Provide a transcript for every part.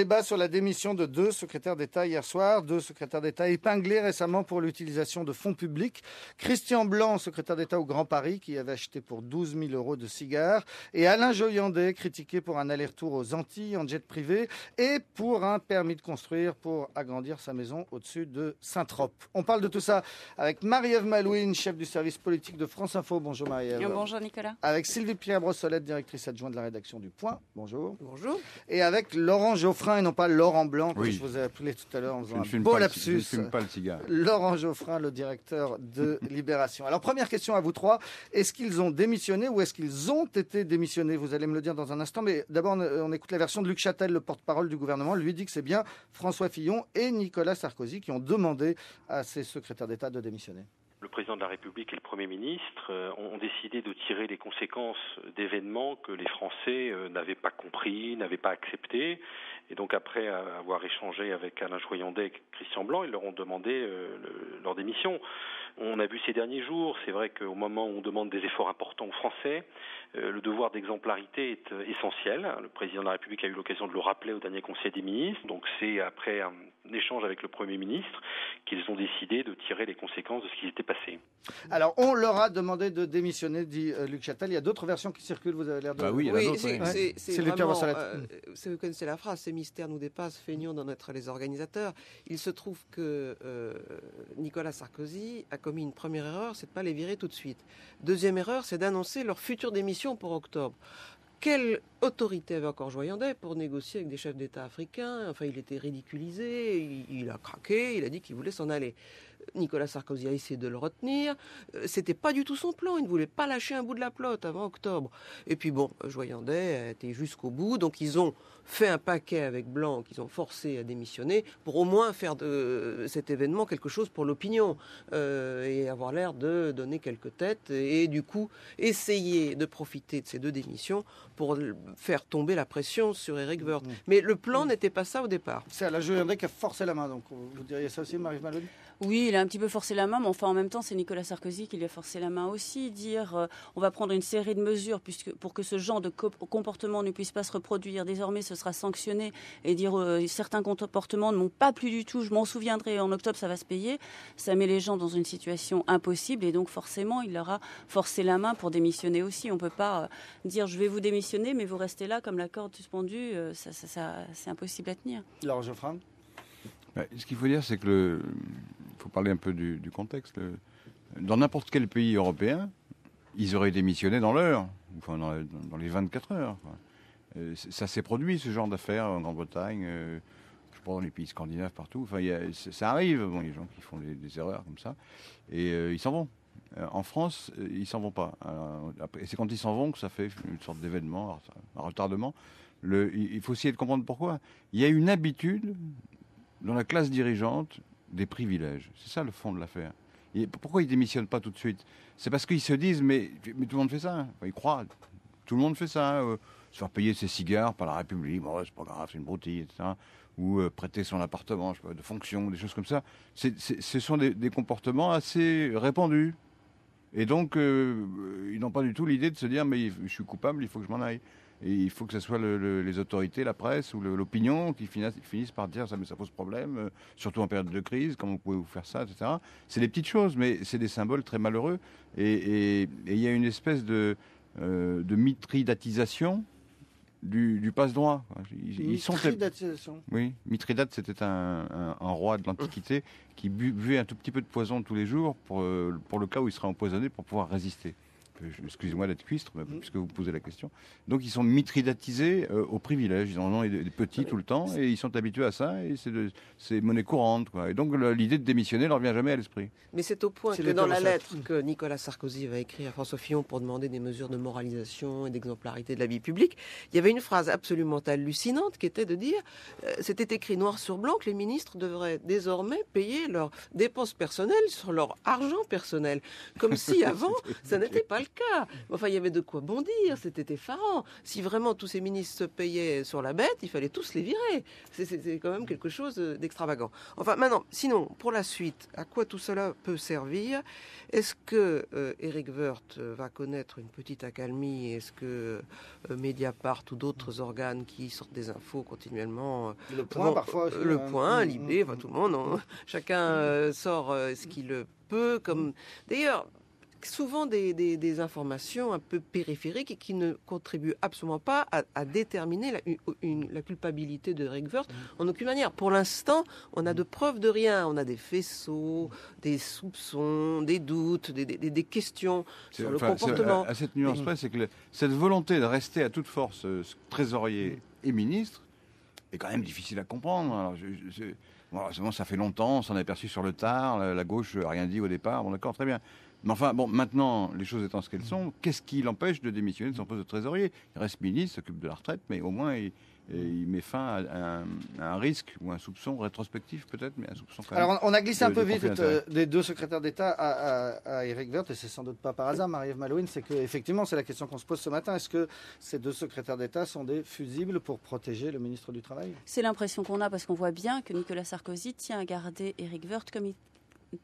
Débat sur la démission de 2 secrétaires d'État hier soir. 2 secrétaires d'État épinglés récemment pour l'utilisation de fonds publics. Christian Blanc, secrétaire d'État au Grand Paris, qui avait acheté pour 12 000 € de cigares. Et Alain Joyandet, critiqué pour un aller-retour aux Antilles en jet privé et pour un permis de construire pour agrandir sa maison au-dessus de Saint-Trope. On parle de tout ça avec Marie-Ève Malouine, chef du service politique de France Info. Bonjour Marie-Ève. Bonjour Nicolas. Avec Sylvie-Pierre Brossolette, directrice adjointe de la rédaction du Point. Bonjour. Bonjour. Et avec Laurent Geoffrin, et non pas Laurent Blanc, que je vous ai appelé tout à l'heure en faisant un beau lapsus. Je ne fume pas le cigare. Laurent Geoffrin, le directeur de Libération. Alors, première question à vous trois. Est-ce qu'ils ont démissionné ou est-ce qu'ils ont été démissionnés? Vous allez me le dire dans un instant. Mais d'abord, on écoute la version de Luc Châtel, le porte-parole du gouvernement. Lui dit que c'est bien François Fillon et Nicolas Sarkozy qui ont demandé à ces secrétaires d'État de démissionner. Le président de la République et le Premier ministre ont décidé de tirer les conséquences d'événements que les Français n'avaient pas compris, n'avaient pas acceptés. Et donc après avoir échangé avec Alain Joyandet et Christian Blanc, ils leur ont demandé leur démission. On a vu ces derniers jours, c'est vrai qu'au moment où on demande des efforts importants aux Français, le devoir d'exemplarité est essentiel. Le président de la République a eu l'occasion de le rappeler au dernier Conseil des ministres. Donc c'est après un échange avec le Premier ministre qu'ils ont décidé de tirer les conséquences de ce qui s'était passé. Alors, on leur a demandé de démissionner, dit Luc Châtel. Il y a d'autres versions qui circulent, vous avez l'air de... Oui, il y en a d'autres. C'est vraiment... Vous connaissez la phrase, ces mystères nous dépassent, feignons d'en être les organisateurs. Il se trouve que Nicolas Sarkozy a commis une première erreur, c'est de ne pas les virer tout de suite. Deuxième erreur, c'est d'annoncer leur future démission pour octobre. Quelle autorité avait encore Joyandet pour négocier avec des chefs d'État africains? Enfin, il était ridiculisé, il a craqué, il a dit qu'il voulait s'en aller. Nicolas Sarkozy a essayé de le retenir. C'était pas du tout son plan. Il ne voulait pas lâcher un bout de la pelote avant octobre. Et puis bon, Joyandet a été jusqu'au bout. Donc ils ont fait un paquet avec Blanc qu'ils ont forcé à démissionner pour au moins faire de cet événement quelque chose pour l'opinion et avoir l'air de donner quelques têtes et du coup essayer de profiter de ces 2 démissions pour faire tomber la pression sur Éric Woerth. Mais le plan n'était pas ça au départ. C'est Alain Joyandet qui a forcé la main. Donc vous diriez ça aussi, Marie-Ève Malouine? Oui, il a un petit peu forcé la main, mais enfin en même temps, c'est Nicolas Sarkozy qui lui a forcé la main aussi. Dire on va prendre une série de mesures pour que ce genre de comportement ne puisse pas se reproduire. Désormais, ce sera sanctionné et dire certains comportements ne m'ont pas plu du tout. Je m'en souviendrai, en octobre, ça va se payer. Ça met les gens dans une situation impossible et donc forcément, il leur a forcé la main pour démissionner aussi. On ne peut pas dire je vais vous démissionner, mais vous restez là comme la corde suspendue. C'est impossible à tenir. Laurent Geoffrin. Ce qu'il faut dire, c'est que il faut parler un peu du contexte. Dans n'importe quel pays européen, ils auraient démissionné dans l'heure, enfin dans les 24 heures. Ça s'est produit, ce genre d'affaires, en Grande-Bretagne, je sais pas, dans les pays scandinaves, partout. Enfin, ça arrive, bon, les gens qui font des erreurs comme ça, et ils s'en vont. En France, ils s'en vont pas. Et c'est quand ils s'en vont que ça fait une sorte d'événement, un retardement. Il faut essayer de comprendre pourquoi. Il y a une habitude dans la classe dirigeante des privilèges. C'est ça le fond de l'affaire. Et pourquoi ils ne démissionnent pas tout de suite? C'est parce qu'ils se disent, mais tout le monde fait ça. Enfin, ils croient, tout le monde fait ça. Se faire payer ses cigares par la République, bon, c'est pas grave, c'est une broutille, etc. Ou prêter son appartement, je sais pas, de fonction, des choses comme ça. Ce sont des comportements assez répandus. Et donc, ils n'ont pas du tout l'idée de se dire, mais je suis coupable, il faut que je m'en aille. Et il faut que ce soit les autorités, la presse ou l'opinion qui finissent par dire ça, mais ça pose problème, surtout en période de crise, comment vous pouvez vous faire ça, etc. C'est des petites choses, mais c'est des symboles très malheureux. Et il y a une espèce de mithridatisation du passe-droit. Mithridatisation. Oui, Mithridate, c'était un roi de l'Antiquité qui buvait un tout petit peu de poison tous les jours pour le cas où il serait empoisonné pour pouvoir résister. Excusez-moi d'être cuistre, puisque vous posez la question. Donc ils sont mithridatisés au privilège. Ils en ont des petits tout le temps et ils sont habitués à ça et c'est monnaie courante, quoi. Et donc l'idée de démissionner leur vient jamais à l'esprit. Mais c'est au point que dans la lettre que Nicolas Sarkozy va écrire à François Fillon pour demander des mesures de moralisation et d'exemplarité de la vie publique, il y avait une phrase absolument hallucinante qui était de dire, c'était écrit noir sur blanc que les ministres devraient désormais payer leurs dépenses personnelles sur leur argent personnel. Comme si avant, ça n'était pas le cas. Enfin, il y avait de quoi bondir, c'était effarant. Si vraiment tous ces ministres se payaient sur la bête, il fallait tous les virer. C'est quand même quelque chose d'extravagant. Enfin, maintenant, sinon, pour la suite, à quoi tout cela peut servir? Est-ce que Éric Woerth va connaître une petite accalmie? Est-ce que Mediapart ou d'autres organes qui sortent des infos continuellement, Le Point parfois aussi, le Point, Libé, enfin tout le monde, chacun sort ce qu'il peut, comme d'ailleurs souvent des informations un peu périphériques et qui ne contribuent absolument pas à déterminer la culpabilité de Éric Woerth en aucune manière. Pour l'instant, on n'a de preuves de rien. On a des faisceaux, des soupçons, des doutes, des questions sur le comportement. À cette nuance près, c'est que cette volonté de rester à toute force trésorier et ministre est quand même difficile à comprendre. Alors, bon, ça fait longtemps, on s'en est aperçu sur le tard, la gauche n'a rien dit au départ, bon d'accord, très bien. Mais enfin, bon, maintenant, les choses étant ce qu'elles sont, qu'est-ce qui l'empêche de démissionner de son poste de trésorier? Il reste ministre, s'occupe de la retraite, mais au moins, il met fin à un risque ou un soupçon rétrospectif peut-être, mais un soupçon quand même. Alors, on a glissé un peu vite des deux secrétaires d'État à Éric Woerth, et c'est sans doute pas par hasard, Marie-Ève Malouine, c'est qu'effectivement, c'est la question qu'on se pose ce matin. Est-ce que ces deux secrétaires d'État sont des fusibles pour protéger le ministre du Travail? C'est l'impression qu'on a, parce qu'on voit bien que Nicolas Sarkozy tient à garder Éric Woerth comme il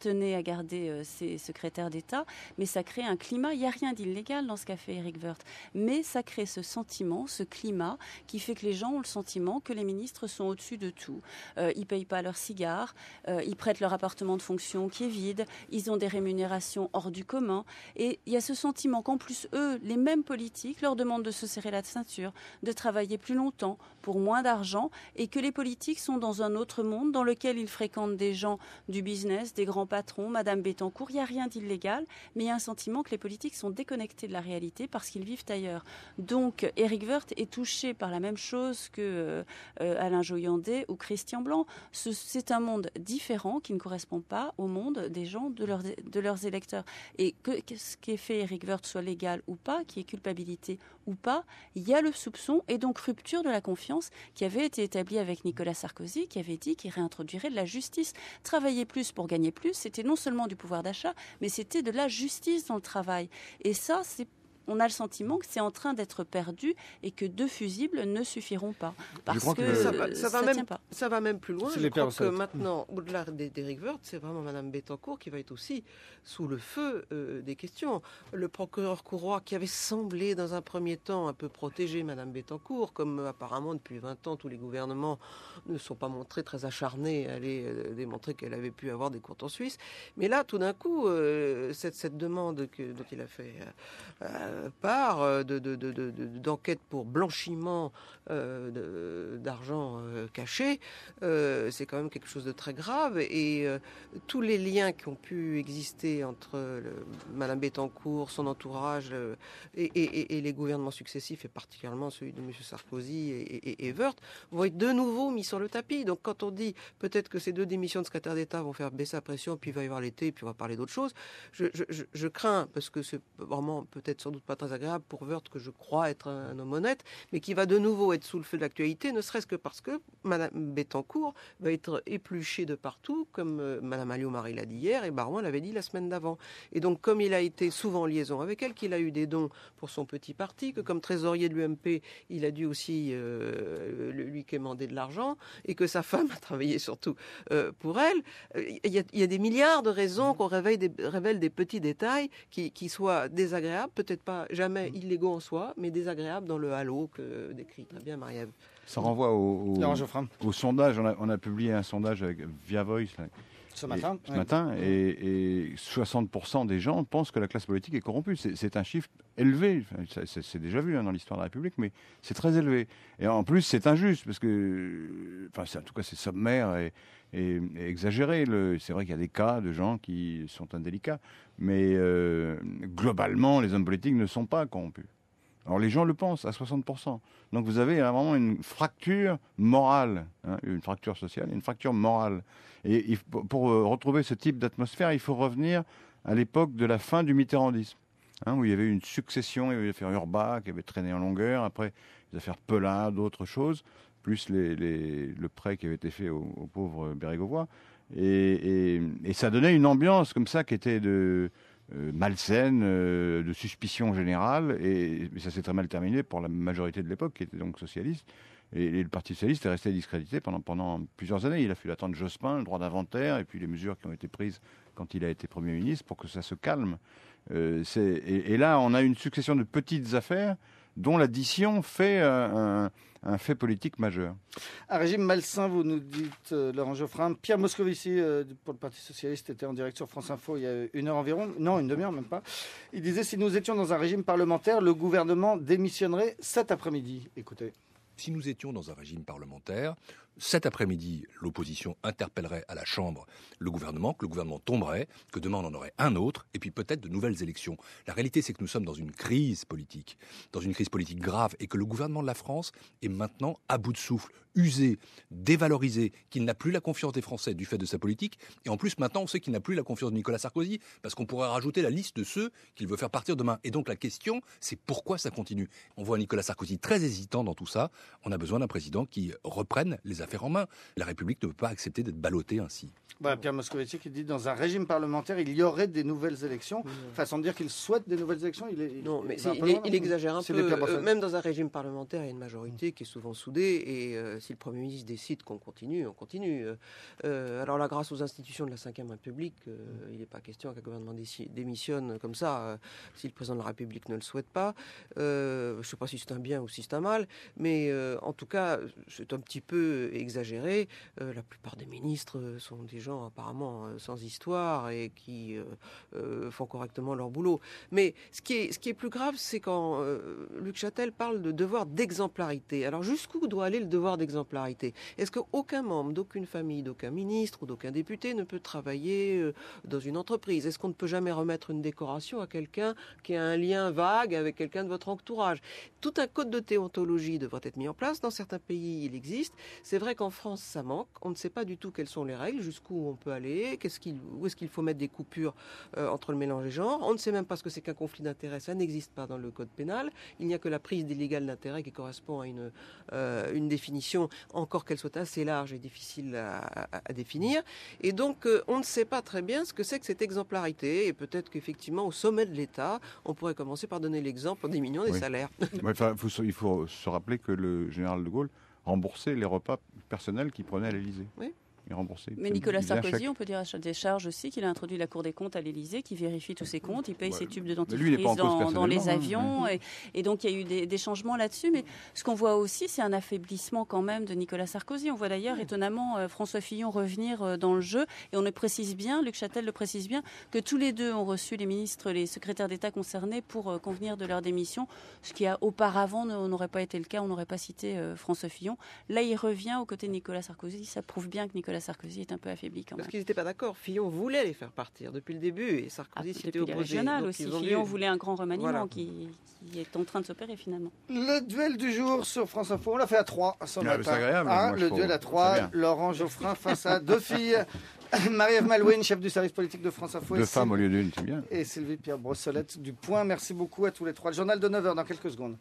tenait à garder ses secrétaires d'État, mais ça crée un climat. Il n'y a rien d'illégal dans ce qu'a fait Éric Woerth, mais ça crée ce sentiment, ce climat qui fait que les gens ont le sentiment que les ministres sont au-dessus de tout. Ils ne payent pas leurs cigares, ils prêtent leur appartement de fonction qui est vide, ils ont des rémunérations hors du commun, et il y a ce sentiment qu'en plus, eux, les mêmes politiques, leur demandent de se serrer la ceinture, de travailler plus longtemps pour moins d'argent, et que les politiques sont dans un autre monde dans lequel ils fréquentent des gens du business, des grands patrons, Madame Bettencourt. Il n'y a rien d'illégal, mais il y a un sentiment que les politiques sont déconnectés de la réalité parce qu'ils vivent ailleurs. Donc, Éric Woerth est touché par la même chose que Alain Joyandet ou Christian Blanc. C'est un monde différent qui ne correspond pas au monde des gens, de leurs électeurs. Et que ce qu'ait fait Éric Woerth soit légal ou pas, qu'il y ait culpabilité ou pas, il y a le soupçon et donc rupture de la confiance qui avait été établie avec Nicolas Sarkozy, qui avait dit qu'il réintroduirait de la justice. Travailler plus pour gagner plus, c'était non seulement du pouvoir d'achat, mais c'était de la justice dans le travail. Et ça, on a le sentiment que c'est en train d'être perdu et que deux fusibles ne suffiront pas. Parce que ça va même plus loin. Je crois que maintenant, au-delà d'Éric Woerth, c'est vraiment Madame Bettencourt qui va être aussi sous le feu des questions. Le procureur Courroy, qui avait semblé dans un premier temps un peu protéger Madame Bettencourt, comme apparemment depuis 20 ans tous les gouvernements ne sont pas montrés très acharnés à aller démontrer qu'elle avait pu avoir des comptes en Suisse. Mais là, tout d'un coup, cette demande dont il a fait part d'enquête pour blanchiment d'argent caché, c'est quand même quelque chose de très grave. Et tous les liens qui ont pu exister entre Madame Bettencourt, son entourage et les gouvernements successifs, et particulièrement celui de M. Sarkozy et Woerth, vont être de nouveau mis sur le tapis. Donc quand on dit peut-être que ces deux démissions de secrétaire d'État vont faire baisser la pression, puis il va y avoir l'été, puis on va parler d'autre chose, je crains, parce que c'est vraiment peut-être sans doute pas très agréable pour Woerth, que je crois être un homme honnête, mais qui va de nouveau être sous le feu de l'actualité, ne serait-ce que parce que Mme Bettencourt va être épluchée de partout, comme Mme Alliot-Marie l'a dit hier, et Barouin l'avait dit la semaine d'avant. Et donc, comme il a été souvent en liaison avec elle, qu'il a eu des dons pour son petit parti, que comme trésorier de l'UMP, il a dû aussi lui quémander de l'argent, et que sa femme a travaillé surtout pour elle, il y a des milliards de raisons qu'on révèle des petits détails qui soient désagréables, peut-être pas jamais illégaux en soi, mais désagréables dans le halo que décrit très bien Marie-Ève. Ça renvoie au sondage. On a publié un sondage via Voice là, ce matin, et 60% des gens pensent que la classe politique est corrompue. C'est un chiffre élevé. Enfin, c'est déjà vu dans l'histoire de la République, mais c'est très élevé. Et en plus, c'est injuste, parce que, en tout cas, c'est sommaire et exagéré. C'est vrai qu'il y a des cas de gens qui sont indélicats, mais globalement, les hommes politiques ne sont pas corrompus. Alors les gens le pensent à 60%. Donc vous avez vraiment une fracture morale, une fracture sociale, une fracture morale. Et pour retrouver ce type d'atmosphère, il faut revenir à l'époque de la fin du mitterrandisme, où il y avait une succession, il y avait l'affaire Urbac qui avait traîné en longueur, après les affaires Pelin, d'autres choses, plus le prêt qui avait été fait au pauvre Bérégovoy. Et ça donnait une ambiance comme ça qui était malsaine, de suspicion générale, et ça s'est très mal terminé pour la majorité de l'époque, qui était donc socialiste. Et le Parti socialiste est resté discrédité pendant plusieurs années. Il a fallu attendre Jospin, le droit d'inventaire, et puis les mesures qui ont été prises quand il a été Premier ministre pour que ça se calme. Et là, on a une succession de petites affaires dont l'addition fait un fait politique majeur. Un régime malsain, vous nous dites, Laurent Geoffrin. Pierre Moscovici, pour le Parti socialiste, était en direct sur France Info il y a une heure environ. Non, une demi-heure, même pas. Il disait, si nous étions dans un régime parlementaire, le gouvernement démissionnerait cet après-midi. Écoutez. Si nous étions dans un régime parlementaire, cet après-midi, l'opposition interpellerait à la Chambre le gouvernement, que le gouvernement tomberait, que demain on en aurait un autre, et puis peut-être de nouvelles élections. La réalité, c'est que nous sommes dans une crise politique grave, et que le gouvernement de la France est maintenant à bout de souffle, usé, dévalorisé, qu'il n'a plus la confiance des Français du fait de sa politique, et en plus maintenant on sait qu'il n'a plus la confiance de Nicolas Sarkozy, parce qu'on pourrait rajouter la liste de ceux qu'il veut faire partir demain. Et donc la question, c'est pourquoi ça continue. On voit Nicolas Sarkozy très hésitant dans tout ça. On a besoin d'un président qui reprenne les affaires en main. La République ne peut pas accepter d'être ballottée ainsi. Voilà, Pierre Moscovici qui dit dans un régime parlementaire, il y aurait des nouvelles élections. Façon de dire qu'il souhaite des nouvelles élections. Il exagère un peu. Même dans un régime parlementaire, il y a une majorité qui est souvent soudée. Et si le Premier ministre décide qu'on continue, on continue. Alors là, grâce aux institutions de la Ve République, il n'est pas question qu'un gouvernement démissionne comme ça si le président de la République ne le souhaite pas. Je ne sais pas si c'est un bien ou si c'est un mal. Mais en tout cas, c'est un petit peu exagéré. La plupart des ministres sont des gens apparemment sans histoire et qui font correctement leur boulot. Mais ce qui est plus grave, c'est quand Luc Châtel parle de devoir d'exemplarité. Alors jusqu'où doit aller le devoir d'exemplarité? Est-ce qu'aucun membre d'aucune famille, d'aucun ministre ou d'aucun député ne peut travailler dans une entreprise? Est-ce qu'on ne peut jamais remettre une décoration à quelqu'un qui a un lien vague avec quelqu'un de votre entourage? Tout un code de déontologie devrait être mis en place. Dans certains pays, il existe. C'est vrai qu'en France, ça manque. On ne sait pas du tout quelles sont les règles, jusqu'où on peut aller, où est-ce qu'il faut mettre des coupures entre le mélange des genres. On ne sait même pas ce que c'est qu'un conflit d'intérêts. Ça n'existe pas dans le code pénal. Il n'y a que la prise illégale d'intérêt qui correspond à une définition, encore qu'elle soit assez large et difficile à définir. Et donc, on ne sait pas très bien ce que c'est que cette exemplarité. Et peut-être qu'effectivement, au sommet de l'État, on pourrait commencer par donner l'exemple en diminuant les salaires. Il faut se rappeler que le général de Gaulle remboursait les repas personnels qu'il prenait à l'Élysée. Oui. Mais Nicolas Sarkozy, on peut dire à des charges aussi qu'il a introduit la Cour des comptes à l'Élysée, qui vérifie tous ses comptes, il paye ses tubes de dentifrice dans les avions, et donc il y a eu des changements là-dessus. Mais ce qu'on voit aussi, c'est un affaiblissement quand même de Nicolas Sarkozy. On voit d'ailleurs étonnamment François Fillon revenir dans le jeu, et on le précise bien, Luc Châtel le précise bien, que tous les deux ont reçu les ministres, les secrétaires d'État concernés pour convenir de leur démission, ce qui auparavant n'aurait pas été le cas, on n'aurait pas cité François Fillon. Là, il revient aux côtés de Nicolas Sarkozy, ça prouve bien que Nicolas Sarkozy est un peu affaibli quand même. Parce qu'ils n'étaient pas d'accord. Fillon voulait les faire partir depuis le début et Sarkozy s'était opposé. Régional aussi. Fillon voulait un grand remaniement qui est en train de s'opérer finalement. Le duel du jour sur France Info, on l'a fait à 3 ce matin. C'est agréable. Le duel à 3, Laurent Geoffrin face à 2 filles. Marie-Ève Malouine, chef du service politique de France Info. 2 femmes au lieu d'une, c'est bien. Et Sylvie Pierre Brossolette du Point. Merci beaucoup à tous les 3. Le journal de 9h dans quelques secondes.